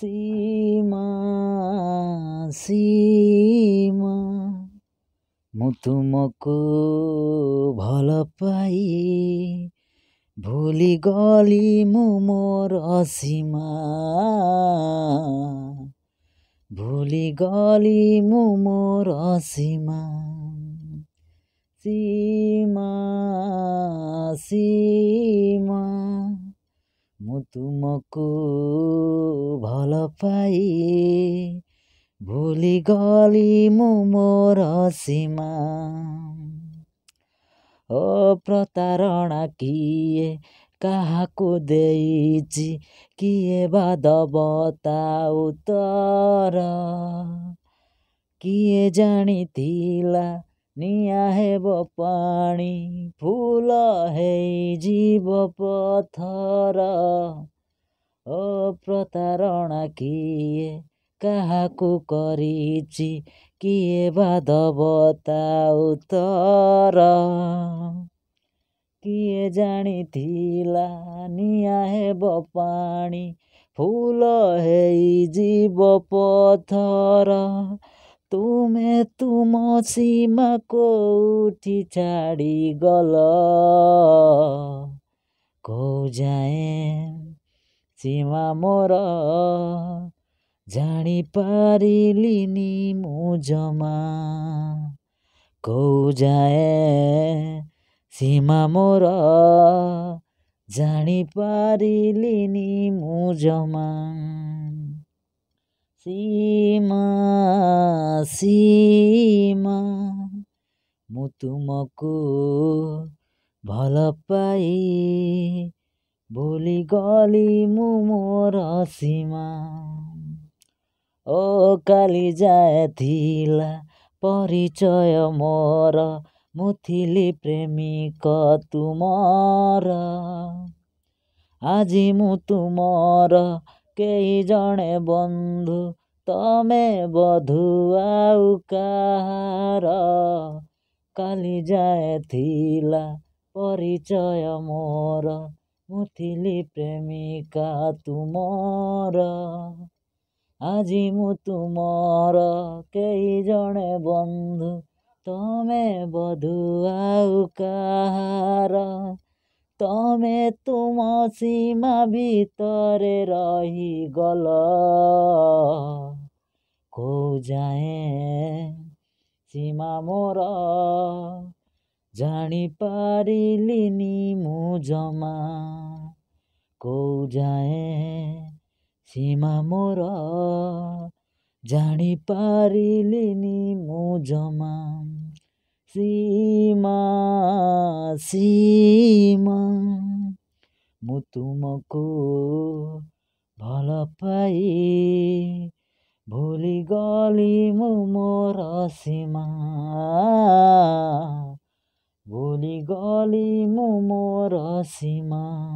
ସୀମା ସୀମା ମୁଁ ତୁମକୁ ଭଲ ପାଇ ଭୁଲିଗଲି ମୁଁ ମୋର ସୀମା ଭୁଲିଗଲି ମୁଁ ମୋର ସୀମା ସୀମା ସୀମା ମୁଁ ତୁମକୁ ଭଲ ପାଇ ଭୁଲିଗଲି ମୁଁ ମୋର ସୀମା ଓ ପ୍ରତାରଣା କିଏ କାହାକୁ ଦେଇଛି କିଏ ବା ଦବ ତା ଉତ୍ତର କିଏ ଜାଣିଥିଲା ନିଆଁ ହେବ ପାଣି ଫୁଲ ହେଇଯିବ ପଥର ଓ ପ୍ରତାରଣା କିଏ କାହାକୁ କରିଛି କିଏ ବା ଦବ ତା ଉତ୍ତର କିଏ ଜାଣିଥିଲା ନିଆଁ ହେବ ପାଣି ଫୁଲ ହେଇଯିବ ପଥର ତୁମେ ତୁମ ସୀମା କୋଉଠି ଛାଡ଼ିଗଲ କୋଉ ଯାଏଁ ସୀମା ମୋର ଜାଣିପାରିଲିନି ମୁଁ ଜମା କୋଉ ଯାଏଁ ସୀମା ମୋର ଜାଣିପାରିଲିନି ମୁଁ ଜମା ସୀମା ସୀମା ମୁଁ ତୁମକୁ ଭଲ ପାଇ ଭୁଲିଗଲି ମୁଁ ମୋର ସୀମା ଓ କାଲି ଯାଏ ଥିଲା ପରିଚୟ ମୋର ମୁଁ ଥିଲି ପ୍ରେମିକ ତୁମର ଆଜି ମୁଁ ତୁମର କେହି ଜଣେ ବନ୍ଧୁ ତମେ ବଧୁ ଆଉ କାହାର କାଲି ଯାଏ ଥିଲା ପରିଚୟ ମୋର ମୁଁ ଥିଲି ପ୍ରେମିକା ତୁମର ଆଜି ମୁଁ ତୁମର କେହି ଜଣେ ବନ୍ଧୁ ତମେ ବଧୁ ଆଉ କାହାର ତମେ ତୁମ ସୀମା ଭିତରେ ରହିଗଲ କୋଉ ଯାଏଁ ସୀମା ମୋର ଜାଣିପାରିଲିନି ମୁଁ ଜମା କୋଉ ଯାଏଁ ସୀମା ମୋର ଜାଣିପାରିଲିନି ମୁଁ ଜମା ସୀମା ସୀମା ମୁଁ ତୁମକୁ ଭଲ ପାଇ ଭୁଲିଗଲି ମୁଁ ମୋର ସୀମା ଭୁଲିଗଲି ମୁଁ ମୋର ସୀମା।